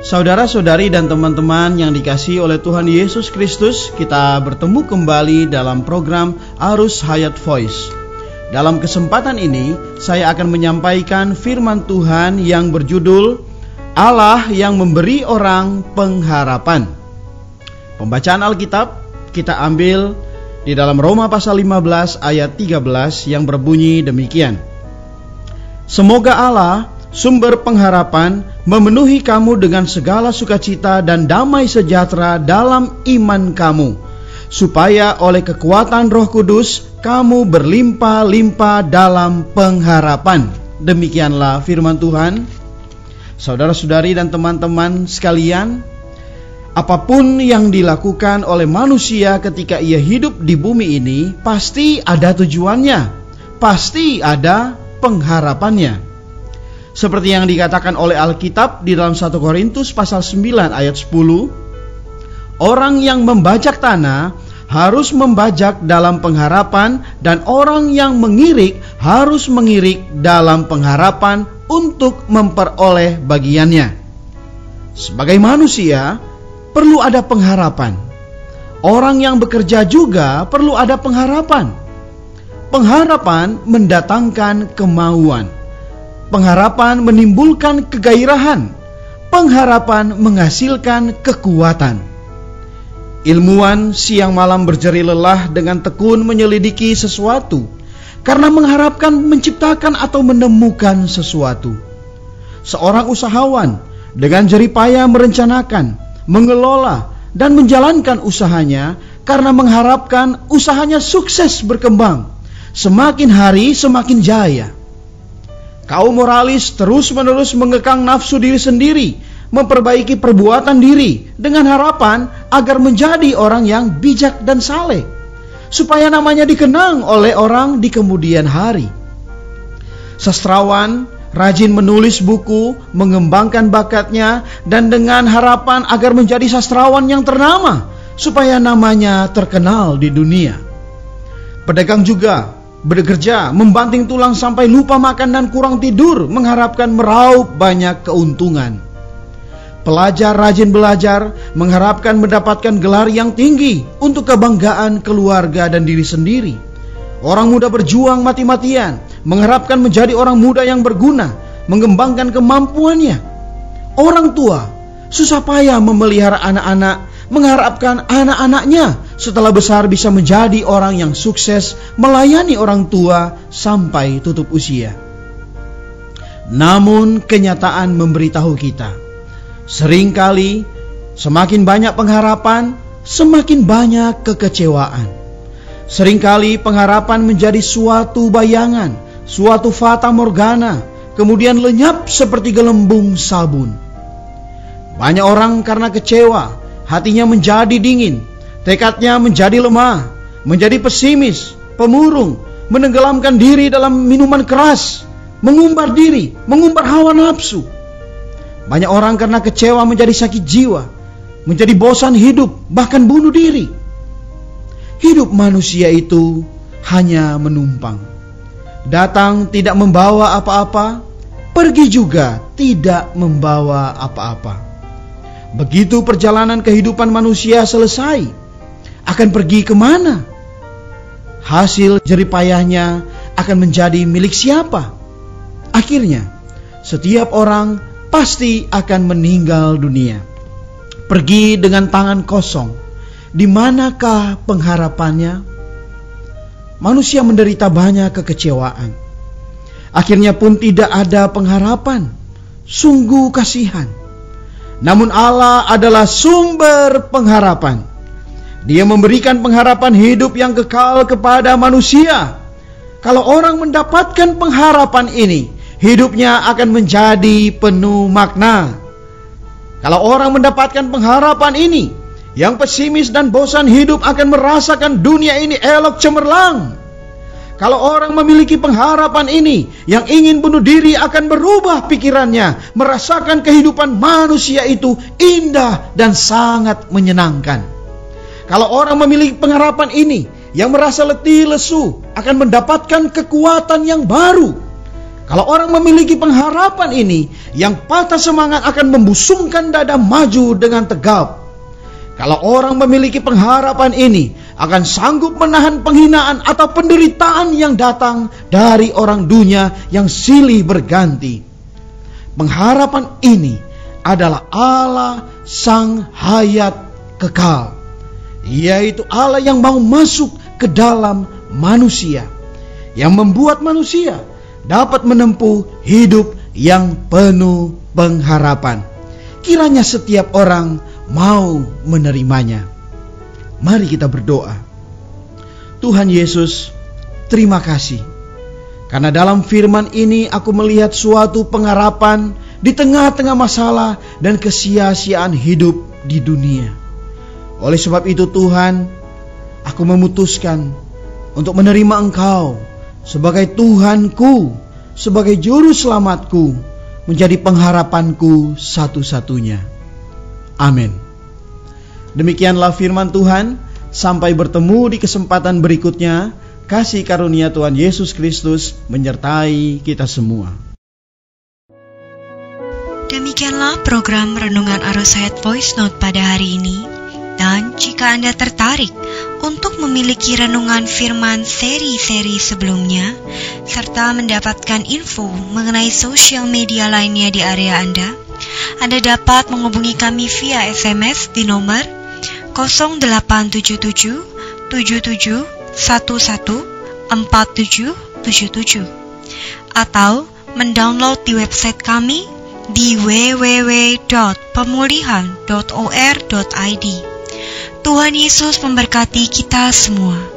Saudara-saudari dan teman-teman yang dikasihi oleh Tuhan Yesus Kristus, kita bertemu kembali dalam program Arus Hayat Voice. Dalam kesempatan ini, saya akan menyampaikan firman Tuhan yang berjudul Allah yang memberi orang pengharapan. Pembacaan Alkitab kita ambil di dalam Roma pasal 15 ayat 13 yang berbunyi demikian. Semoga Allah, sumber pengharapan, memenuhi kamu dengan segala sukacita dan damai sejahtera dalam iman kamu, supaya oleh kekuatan Roh Kudus kamu berlimpah-limpah dalam pengharapan. Demikianlah firman Tuhan. Saudara-saudari dan teman-teman sekalian, apapun yang dilakukan oleh manusia ketika ia hidup di bumi ini, pasti ada tujuannya, pasti ada pengharapannya. Seperti yang dikatakan oleh Alkitab di dalam 1 Korintus pasal 9 ayat 10, orang yang membajak tanah harus membajak dalam pengharapan, dan orang yang mengirik harus mengirik dalam pengharapan untuk memperoleh bagiannya. Sebagai manusia perlu ada pengharapan. Orang yang bekerja juga perlu ada pengharapan. Pengharapan mendatangkan kemauan. Pengharapan menimbulkan kegairahan. Pengharapan menghasilkan kekuatan. Ilmuwan siang malam berjeri lelah dengan tekun menyelidiki sesuatu, karena mengharapkan menciptakan atau menemukan sesuatu. Seorang usahawan dengan jerih payah merencanakan, mengelola, dan menjalankan usahanya, karena mengharapkan usahanya sukses berkembang. Semakin hari semakin jaya. Kaum moralis terus-menerus mengekang nafsu diri sendiri, memperbaiki perbuatan diri dengan harapan agar menjadi orang yang bijak dan saleh, supaya namanya dikenang oleh orang di kemudian hari. Sastrawan rajin menulis buku, mengembangkan bakatnya, dan dengan harapan agar menjadi sastrawan yang ternama, supaya namanya terkenal di dunia. Pedagang juga bekerja membanting tulang sampai lupa makan dan kurang tidur, mengharapkan meraup banyak keuntungan. Pelajar rajin belajar, mengharapkan mendapatkan gelar yang tinggi untuk kebanggaan keluarga dan diri sendiri. Orang muda berjuang mati-matian, mengharapkan menjadi orang muda yang berguna, mengembangkan kemampuannya. Orang tua susah payah memelihara anak-anak, mengharapkan anak-anaknya setelah besar bisa menjadi orang yang sukses melayani orang tua sampai tutup usia. Namun kenyataan memberitahu kita, seringkali semakin banyak pengharapan, semakin banyak kekecewaan. Seringkali pengharapan menjadi suatu bayangan, suatu fata morgana, kemudian lenyap seperti gelembung sabun. Banyak orang karena kecewa, hatinya menjadi dingin, tekadnya menjadi lemah, menjadi pesimis, pemurung, menenggelamkan diri dalam minuman keras, mengumbar diri, mengumbar hawa nafsu. Banyak orang karena kecewa menjadi sakit jiwa, menjadi bosan hidup, bahkan bunuh diri. Hidup manusia itu hanya menumpang. Datang tidak membawa apa-apa, pergi juga tidak membawa apa-apa. Begitu perjalanan kehidupan manusia selesai, akan pergi kemana? Hasil jerih payahnya akan menjadi milik siapa? Akhirnya, setiap orang pasti akan meninggal dunia, pergi dengan tangan kosong. Di manakah pengharapannya? Manusia menderita banyak kekecewaan. Akhirnya pun tidak ada pengharapan. Sungguh kasihan. Namun Allah adalah sumber pengharapan. Dia memberikan pengharapan hidup yang kekal kepada manusia. Kalau orang mendapatkan pengharapan ini, hidupnya akan menjadi penuh makna. Kalau orang mendapatkan pengharapan ini, yang pesimis dan bosan hidup akan merasakan dunia ini elok cemerlang. Kalau orang memiliki pengharapan ini, yang ingin bunuh diri akan berubah pikirannya, merasakan kehidupan manusia itu indah dan sangat menyenangkan. Kalau orang memiliki pengharapan ini, yang merasa letih lesu akan mendapatkan kekuatan yang baru. Kalau orang memiliki pengharapan ini, Yang patah semangat akan membusungkan dada maju dengan tegap. Kalau orang memiliki pengharapan ini, akan sanggup menahan penghinaan atau penderitaan yang datang dari orang dunia yang silih berganti. Pengharapan ini adalah Allah Sang Hayat Kekal, yaitu Allah yang mau masuk ke dalam manusia, yang membuat manusia dapat menempuh hidup yang penuh pengharapan. Kiranya setiap orang mau menerimanya. Mari kita berdoa. Tuhan Yesus, terima kasih, karena dalam firman ini aku melihat suatu pengharapan di tengah-tengah masalah dan kesia-siaan hidup di dunia. Oleh sebab itu Tuhan, aku memutuskan untuk menerima Engkau sebagai Tuhanku, sebagai juru selamatku, menjadi pengharapanku satu-satunya. Amin. Demikianlah firman Tuhan. Sampai bertemu di kesempatan berikutnya. Kasih karunia Tuhan Yesus Kristus menyertai kita semua. Demikianlah program Renungan Arus Hayat Voice Note pada hari ini. Dan jika Anda tertarik untuk memiliki renungan firman seri-seri sebelumnya, serta mendapatkan info mengenai sosial media lainnya di area Anda dapat menghubungi kami via SMS di nomor 0877 77 11 4777 atau mendownload di website kami di www.pemulihan.or.id. Tuhan Yesus memberkati kita semua.